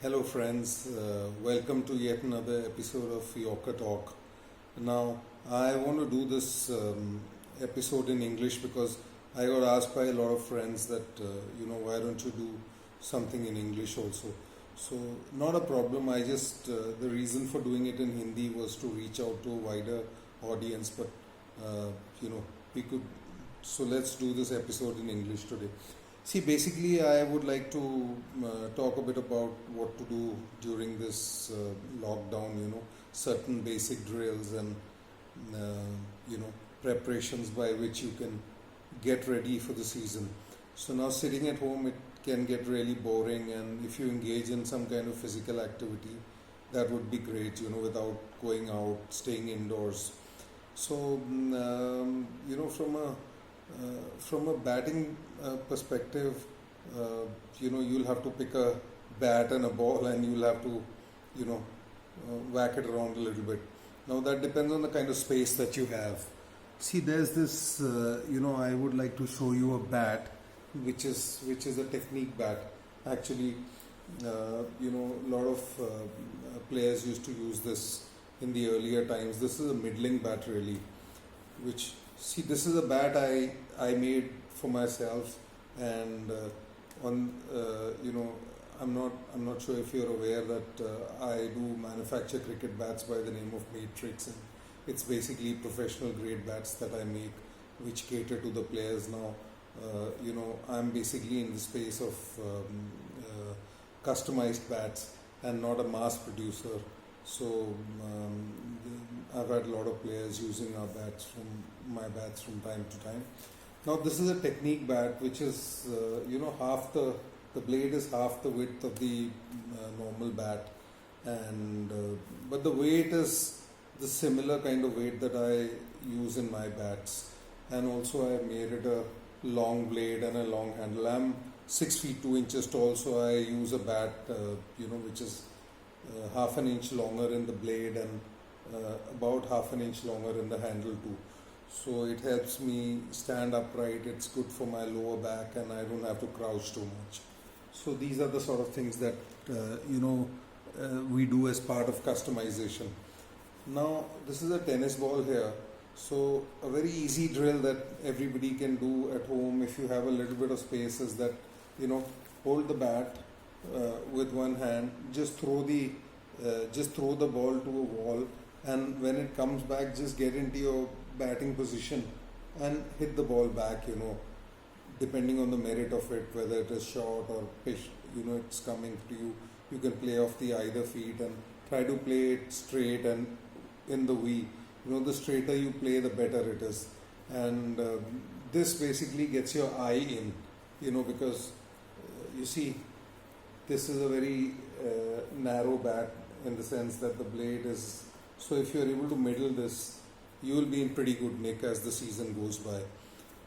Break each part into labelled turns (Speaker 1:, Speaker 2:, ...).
Speaker 1: Hello, friends. Welcome to yet another episode of Yorker Talk. Now, I want to do this episode in English because I got asked by a lot of friends that, why don't you do something in English also? So, not a problem. The reason for doing it in Hindi was to reach out to a wider audience, but, uh, you know, we could. So, let's do this episode in English today. See, basically, I would like to talk a bit about what to do during this lockdown, certain basic drills and, uh, preparations by which you can get ready for the season. So now sitting at home, it can get really boring, and if you engage in some kind of physical activity, that would be great, without going out, staying indoors. So, from a batting perspective, you'll have to pick a bat and a ball, and you'll have to, whack it around a little bit. Now that depends on the kind of space that you have. See, there's this, I would like to show you a bat, which is a technique bat. Actually, a lot of players used to use this in the earlier times. This is a middling bat, really, which see, this is a bat I made for myself, and on I'm not sure if you're aware that I do manufacture cricket bats by the name of Matrix, and it's basically professional grade bats that I make, which cater to the players now. I'm basically in the space of customized bats and not a mass producer. So I've had a lot of players using my bats from time to time. Now this is a technique bat, which is half the blade is half the width of the normal bat, and but the weight is the similar kind of weight that I use in my bats, and also I made it a long blade and a long handle. I'm 6 feet 2 inches tall, so I use a bat which is half an inch longer in the blade and about half an inch longer in the handle too. So it helps me stand upright. It's good for my lower back, and I don't have to crouch too much. So these are the sort of things that we do as part of customization. Now this is a tennis ball here. So a very easy drill that everybody can do at home if you have a little bit of space is that hold the bat with one hand, just throw the ball to a wall, and when it comes back, just get into your batting position and hit the ball back. Depending on the merit of it, whether it is short or pitch, it's coming to you. You can play off the either feet and try to play it straight and in the V. The straighter you play, the better it is, and this basically gets your eye in. Because you see, this is a very narrow bat in the sense that the blade is. So if you're able to middle this, you will be in pretty good nick as the season goes by.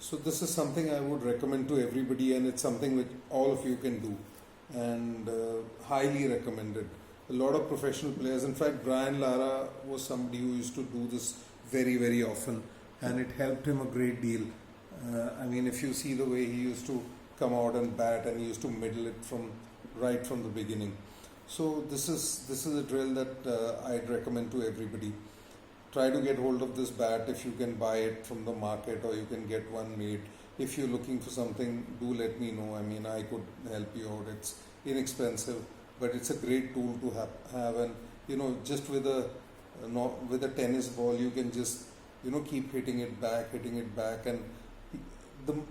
Speaker 1: So this is something I would recommend to everybody, and it's something which all of you can do, and highly recommended. A lot of professional players, in fact, Brian Lara was somebody who used to do this very, very often, and it helped him a great deal. If you see the way he used to come out and bat, and he used to middle it right from the beginning. So this is a drill that I'd recommend to everybody. Try to get hold of this bat if you can buy it from the market, or you can get one made. If you're looking for something, do let me know. I could help you out. It's inexpensive, but it's a great tool to have. And just with a tennis ball, you can just keep hitting it back, and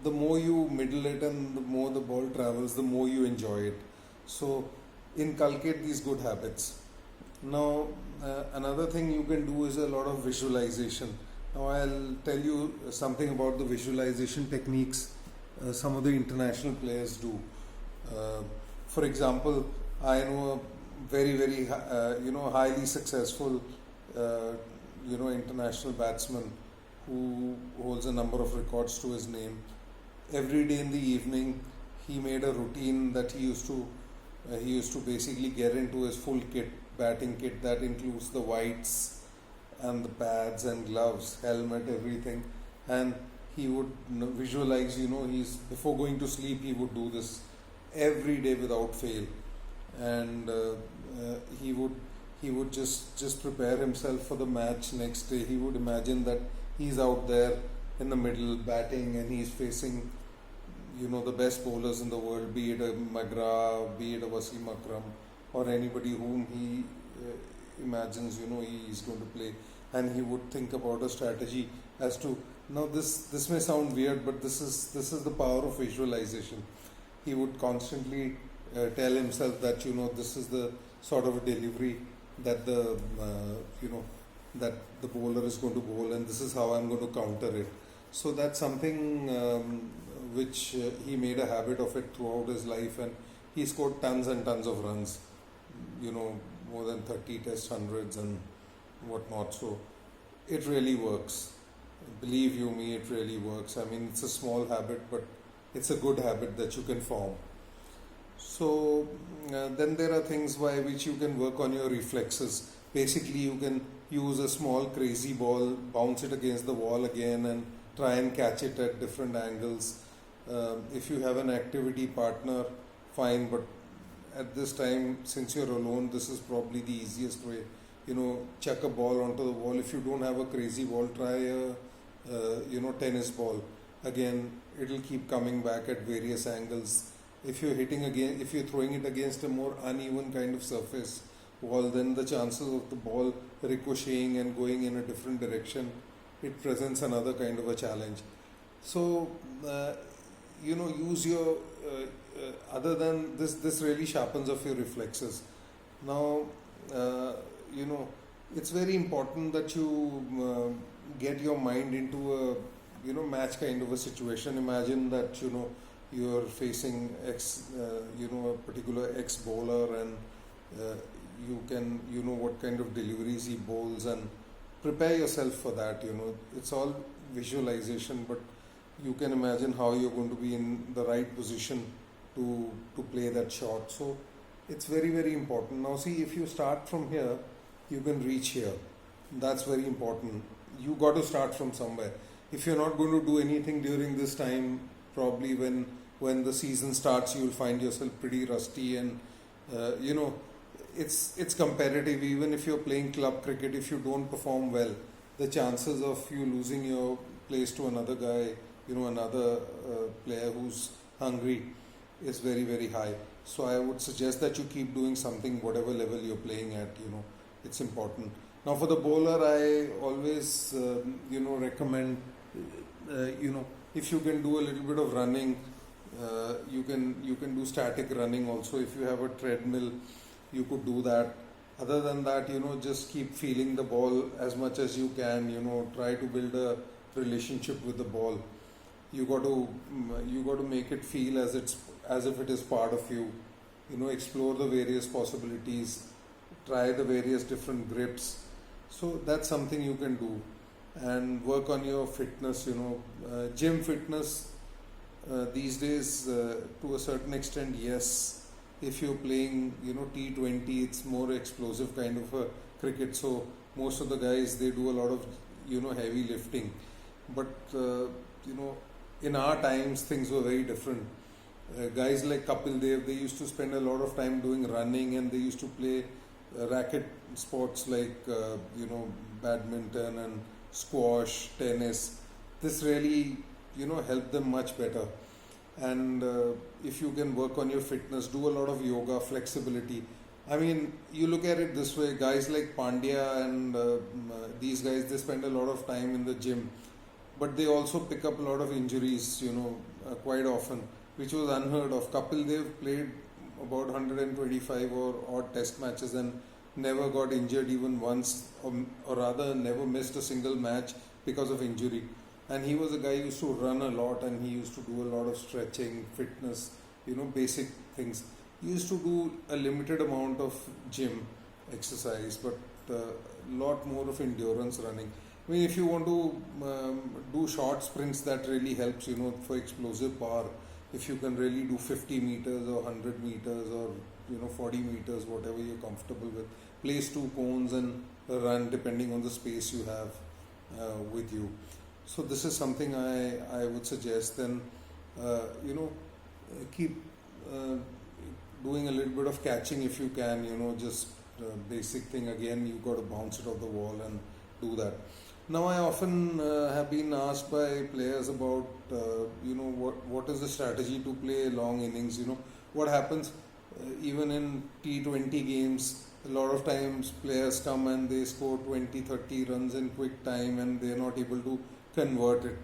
Speaker 1: the more you middle it and the more the ball travels, the more you enjoy it. So inculcate these good habits. Now, another thing you can do is a lot of visualization. Now, I'll tell you something about the visualization techniques some of the international players do. For example, I know a very, very, highly successful, international batsman who holds a number of records to his name. Every day in the evening, he made a routine that he used to basically get into his full batting kit that includes the whites and the pads and gloves, helmet, everything, and he would visualize. He's before going to sleep, he would do this every day without fail, and he would just prepare himself for the match next day. He would imagine that he's out there in the middle batting, and he's facing the best bowlers in the world, be it a McGrath, be it a Wasim Akram, or anybody whom he imagines he is going to play, and he would think about a strategy as to. Now this may sound weird, but this is the power of visualization. He would constantly tell himself that this is the sort of a delivery that that the bowler is going to bowl, and this is how I'm going to counter it. So that's something which he made a habit of it throughout his life, and he scored tons and tons of runs, more than 30 test hundreds and whatnot. So it really works. Believe you me, it really works. I mean, it's a small habit, but it's a good habit that you can form. So then there are things by which you can work on your reflexes. Basically, you can use a small crazy ball, bounce it against the wall again, and try and catch it at different angles. If you have an activity partner, fine, but at this time, since you're alone, this is probably the easiest way. Chuck a ball onto the wall. If you don't have a crazy ball, try a tennis ball. Again, it'll keep coming back at various angles. If you're throwing it against a more uneven kind of surface wall, then the chances of the ball ricocheting and going in a different direction, it presents another kind of a challenge. So use your other than this really sharpens up your reflexes. Now it's very important that you get your mind into a match kind of a situation. Imagine that you're facing a particular ex bowler, and you can what kind of deliveries he bowls, and prepare yourself for that. It's all visualization, but you can imagine how you're going to be in the right position to play that shot. So it's very, very important. Now see, if you start from here, you can reach here. That's very important. You got to start from somewhere. If you're not going to do anything during this time, probably when the season starts, you'll find yourself pretty rusty, and it's competitive. Even if you're playing club cricket, if you don't perform well, the chances of you losing your place to another guy, another player who's hungry, is very, very high. So I would suggest that you keep doing something, whatever level you're playing at. It's important. Now for the bowler, I always recommend if you can do a little bit of running, you can do static running also. If you have a treadmill, you could do that. Other than that, just keep feeling the ball as much as you can. Try to build a relationship with the ball. You got to make it feel as if it is part of you. Explore the various possibilities, try the various different grips. So that's something you can do, and work on your fitness. Gym fitness these days, to a certain extent, yes. If you're playing T20, it's more explosive kind of a cricket, so most of the guys, they do a lot of heavy lifting. But in our times, things were very different. Guys like Kapil Dev, they used to spend a lot of time doing running, and they used to play racket sports like badminton and squash, tennis. This really helped them much better. And if you can work on your fitness, do a lot of yoga, flexibility. I mean, you look at it this way, guys like Pandya and these guys, they spend a lot of time in the gym, but they also pick up a lot of injuries, quite often, which was unheard of. Kapil Dev played about 125 or odd test matches and never got injured even once, or rather never missed a single match because of injury. And he was a guy who used to run a lot, and he used to do a lot of stretching, fitness, basic things. He used to do a limited amount of gym exercise, but a lot more of endurance running. I mean, if you want to do short sprints, that really helps, for explosive power. If you can really do 50 meters or 100 meters or 40 meters, whatever you're comfortable with, place 2 cones and run depending on the space you have with you. So this is something I would suggest. Then keep doing a little bit of catching if you can, just basic thing. Again, you got to bounce it off the wall and do that. Now, I often have been asked by players about, what is the strategy to play long innings. What happens even in T20 games. A lot of times players come and they score 20-30 runs in quick time, and they're not able to convert it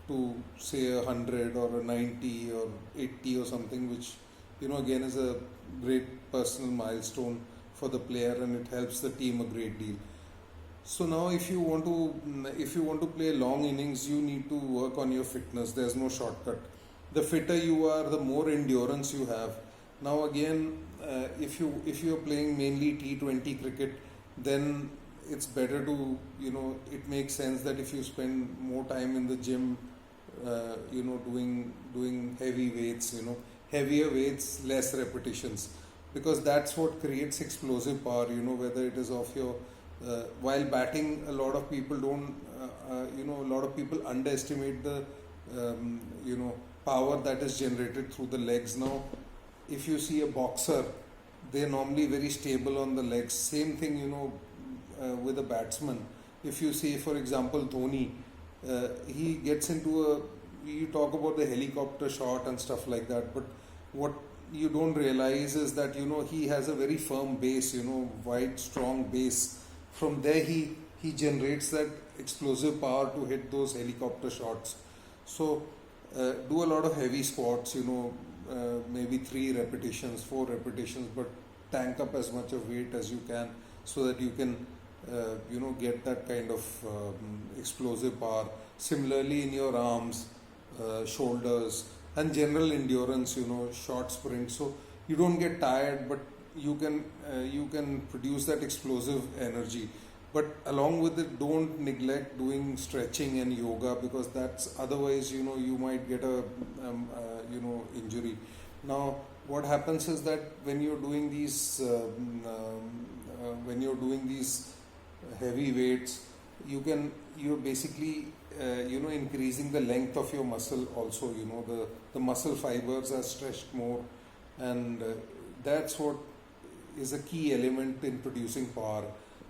Speaker 1: to say 100 or a 90 or 80 or something, which again is a great personal milestone for the player, and it helps the team a great deal. So now if you want to play long innings, you need to work on your fitness. There's no shortcut. The fitter you are, the more endurance you have. Now again, if you're playing mainly T20 cricket, then it's better to, it makes sense that if you spend more time in the gym, doing heavy weights, heavier weights, less repetitions, because that's what creates explosive power. Whether it is off your while batting, a lot of people underestimate the power that is generated through the legs. Now, if you see a boxer, they're normally very stable on the legs. Same thing, with a batsman. If you see, for example, Dhoni, he gets into you talk about the helicopter shot and stuff like that, but what you don't realize is that, he has a very firm base, wide, strong base. From there, he generates that explosive power to hit those helicopter shots. So, do a lot of heavy squats, maybe 3 repetitions, 4 repetitions, but tank up as much of weight as you can, so that you can get that kind of explosive power. Similarly, in your arms, shoulders, and general endurance, short sprints, so you don't get tired, but you can produce that explosive energy. But along with it, don't neglect doing stretching and yoga, because that's otherwise you might get a injury. Now, what happens is that when you're doing these heavy weights, you're basically increasing the length of your muscle also. The muscle fibers are stretched more, and that's what is a key element in producing power.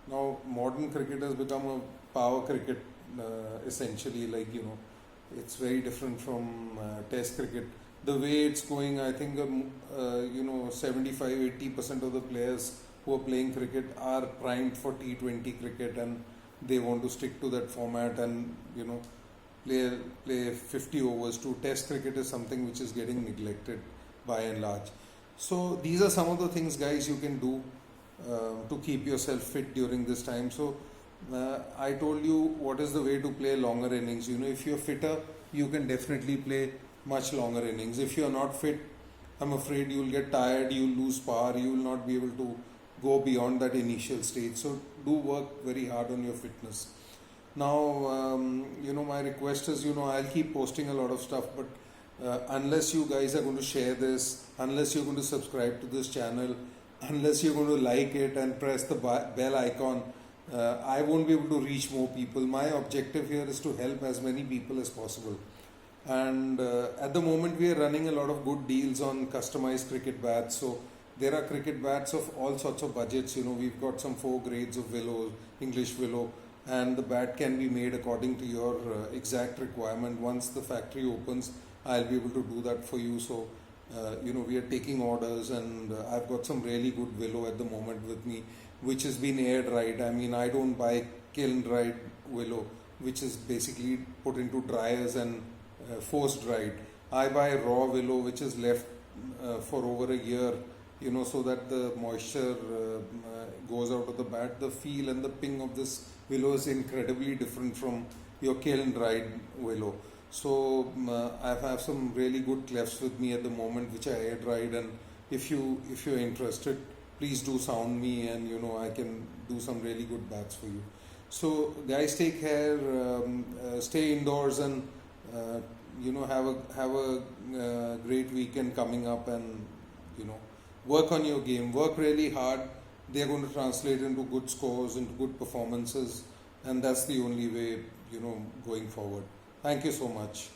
Speaker 1: Now, modern cricket has become a power cricket, essentially. It's very different from Test cricket. The way it's going, I think 75-80% of the players who are playing cricket are primed for T20 cricket, and they want to stick to that format and play 50 overs too. Test cricket is something which is getting neglected by and large. So these are some of the things, guys, you can do to keep yourself fit during this time. So I told you what is the way to play longer innings. If you're fitter, you can definitely play much longer innings. If you're not fit, I'm afraid you'll get tired, you'll lose power, you will not be able to go beyond that initial stage. So do work very hard on your fitness. Now, my request is, I'll keep posting a lot of stuff, but unless you guys are going to share this, unless you're going to subscribe to this channel, unless you're going to like it and press the bell icon, I won't be able to reach more people. My objective here is to help as many people as possible. And at the moment, we are running a lot of good deals on customized cricket bats. So there are cricket bats of all sorts of budgets. We've got some 4 grades of willow, English willow, and the bat can be made according to your exact requirement. Once the factory opens, I'll be able to do that for you. So we are taking orders, and I've got some really good willow at the moment with me, which has been air dried. I mean, I don't buy kiln dried willow, which is basically put into dryers and force dried. I buy raw willow, which is left for over a year, so that the moisture goes out of the bat. The feel and the ping of this willow is incredibly different from your kiln dried willow. So I have some really good clefts with me at the moment, which I air dried, and if you're interested, please do sound me, and I can do some really good bats for you. So guys, take care, stay indoors, and have a great weekend coming up, and work on your game, work really hard. They're going to translate into good scores, into good performances, and that's the only way going forward. Thank you so much.